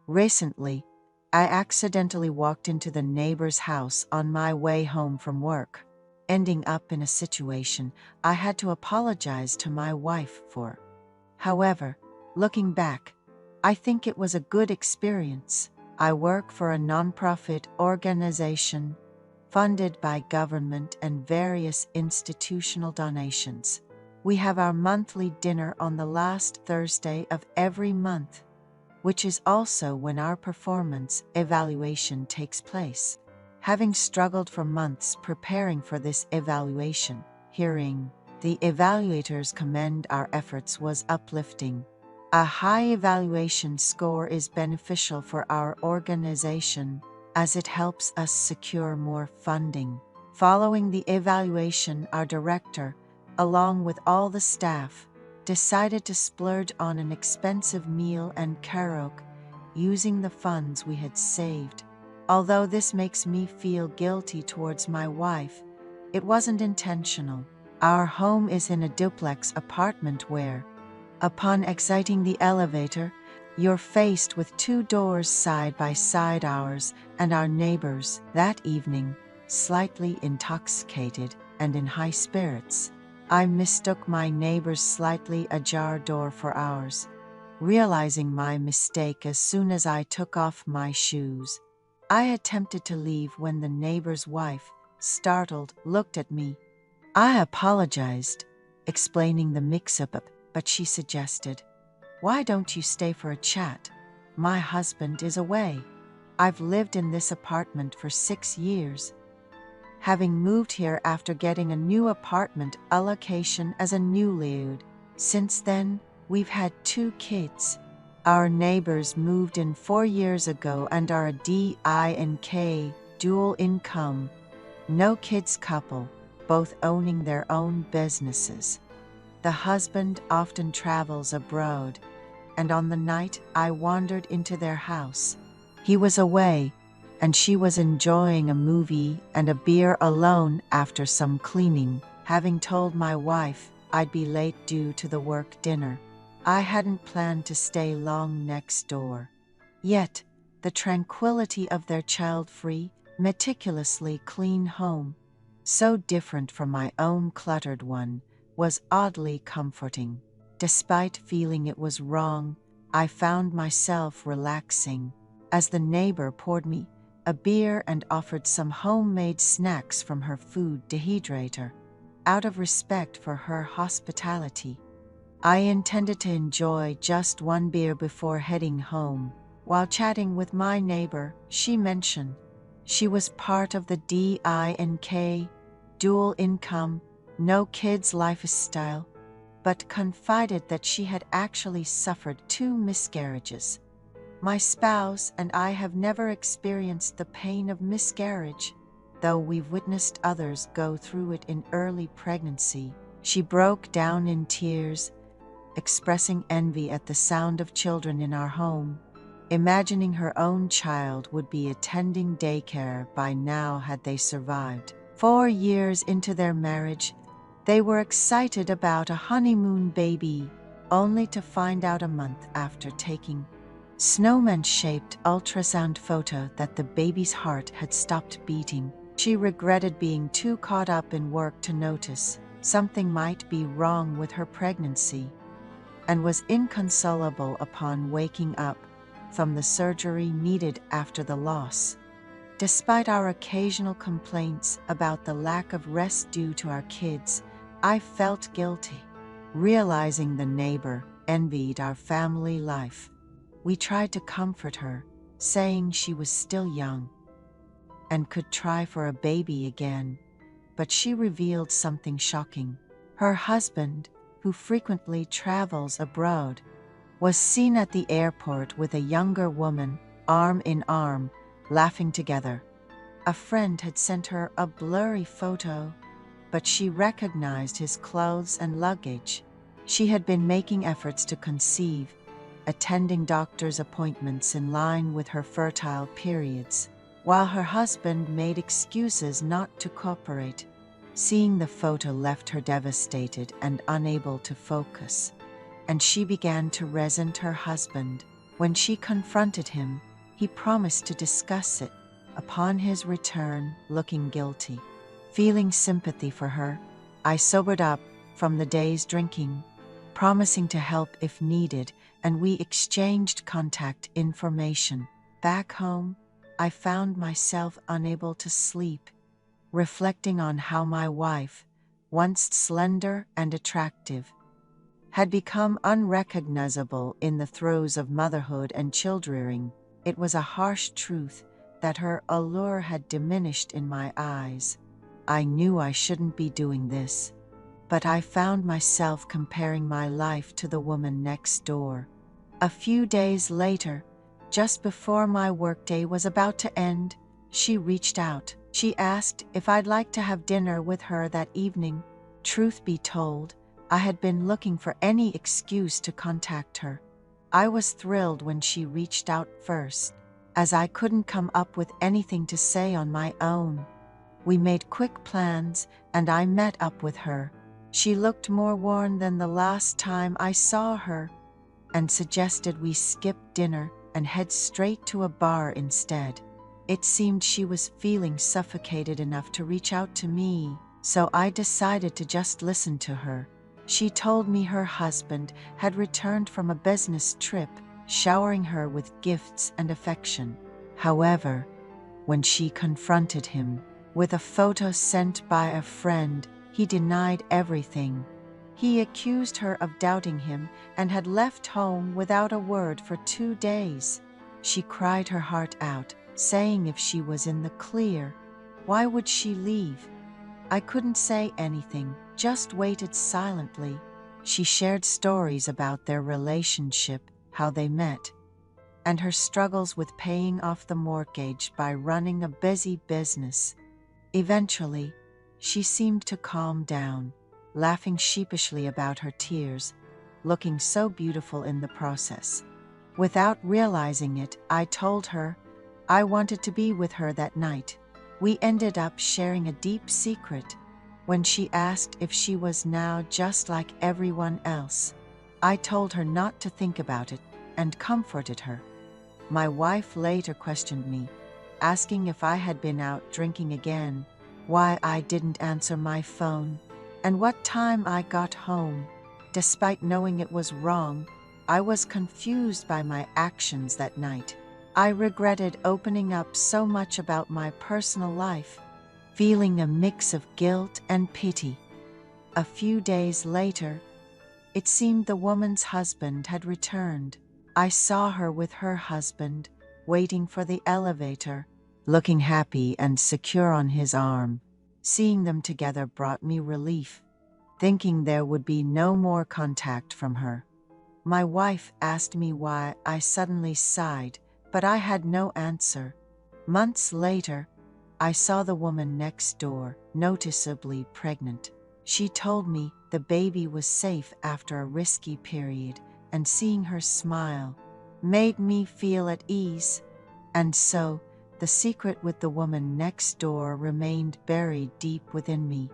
Recently, I accidentally walked into the neighbor's house on my way home from work, ending up in a situation I had to apologize to my wife for. However, looking back, I think it was a good experience. I work for a nonprofit organization funded by government and various institutional donations. We have our monthly dinner on the last Thursday of every month, which is also when our performance evaluation takes place. Having struggled for months preparing for this evaluation, hearing the evaluators commend our efforts was uplifting. A high evaluation score is beneficial for our organization as it helps us secure more funding. Following the evaluation, our director, along with all the staff, decided to splurge on an expensive meal and karaoke using the funds we had saved. Although this makes me feel guilty towards my wife, it wasn't intentional. Our home is in a duplex apartment where, upon exiting the elevator, you're faced with two doors side by side, ours and our neighbors. That evening, slightly intoxicated and in high spirits, I mistook my neighbor's slightly ajar door for ours, realizing my mistake as soon as I took off my shoes. I attempted to leave when the neighbor's wife, startled, looked at me. I apologized, explaining the mix-up, but she suggested, "Why don't you stay for a chat? My husband is away. I've lived in this apartment for 6 years. Having moved here after getting a new apartment allocation as a newlywed. Since then, we've had 2 kids. Our neighbors moved in 4 years ago and are a DINK, dual income, no kids couple, both owning their own businesses. The husband often travels abroad, and on the night I wandered into their house, he was away, and she was enjoying a movie and a beer alone after some cleaning. Having told my wife I'd be late due to the work dinner, I hadn't planned to stay long next door. Yet, the tranquility of their child-free, meticulously clean home, so different from my own cluttered one, was oddly comforting. Despite feeling it was wrong, I found myself relaxing as the neighbor poured me a beer and offered some homemade snacks from her food dehydrator. Out of respect for her hospitality, I intended to enjoy just one beer before heading home. While chatting with my neighbor, she mentioned she was part of the DINK, dual income, no kids lifestyle, but confided that she had actually suffered 2 miscarriages. My spouse and I have never experienced the pain of miscarriage, though we've witnessed others go through it in early pregnancy. She broke down in tears, expressing envy at the sound of children in our home, imagining her own child would be attending daycare by now had they survived. 4 years into their marriage, they were excited about a honeymoon baby, only to find out a month after taking snowman-shaped ultrasound photo that the baby's heart had stopped beating. She regretted being too caught up in work to notice something might be wrong with her pregnancy, and was inconsolable upon waking up from the surgery needed after the loss. Despite our occasional complaints about the lack of rest due to our kids, I felt guilty, realizing the neighbor envied our family life. We tried to comfort her, saying she was still young and could try for a baby again, but she revealed something shocking. Her husband, who frequently travels abroad, was seen at the airport with a younger woman, arm in arm, laughing together. A friend had sent her a blurry photo, but she recognized his clothes and luggage. She had been making efforts to conceive, attending doctor's appointments in line with her fertile periods, while her husband made excuses not to cooperate. Seeing the photo left her devastated and unable to focus, and she began to resent her husband. When she confronted him, he promised to discuss it. Upon his return, looking guilty, feeling sympathy for her, I sobered up from the day's drinking, promising to help if needed, and we exchanged contact information. Back home, I found myself unable to sleep, reflecting on how my wife, once slender and attractive, had become unrecognizable in the throes of motherhood and childrearing. It was a harsh truth that her allure had diminished in my eyes. I knew I shouldn't be doing this, but I found myself comparing my life to the woman next door. A few days later, just before my workday was about to end, she reached out. She asked if I'd like to have dinner with her that evening. Truth be told, I had been looking for any excuse to contact her. I was thrilled when she reached out first, as I couldn't come up with anything to say on my own. We made quick plans, and I met up with her. She looked more worn than the last time I saw her, and suggested we skip dinner and head straight to a bar instead. It seemed she was feeling suffocated enough to reach out to me, so I decided to just listen to her. She told me her husband had returned from a business trip, showering her with gifts and affection. However, when she confronted him with a photo sent by a friend, he denied everything. He accused her of doubting him and had left home without a word for 2 days. She cried her heart out, saying if she was in the clear, why would she leave? I couldn't say anything, just waited silently. She shared stories about their relationship, how they met, and her struggles with paying off the mortgage by running a busy business. Eventually, she seemed to calm down, laughing sheepishly about her tears, looking so beautiful in the process. Without realizing it, I told her I wanted to be with her that night. We ended up sharing a deep secret. When she asked if she was now just like everyone else, I told her not to think about it and comforted her. My wife later questioned me, asking if I had been out drinking again, why I didn't answer my phone, and what time I got home. Despite knowing it was wrong, I was confused by my actions that night. I regretted opening up so much about my personal life, feeling a mix of guilt and pity. A few days later, it seemed the woman's husband had returned. I saw her with her husband, waiting for the elevator, looking happy and secure on his arm. Seeing them together brought me relief, thinking there would be no more contact from her. My wife asked me why I suddenly sighed, but I had no answer. Months later, I saw the woman next door, noticeably pregnant. She told me the baby was safe after a risky period, and seeing her smile made me feel at ease. And so, the secret with the woman next door remained buried deep within me.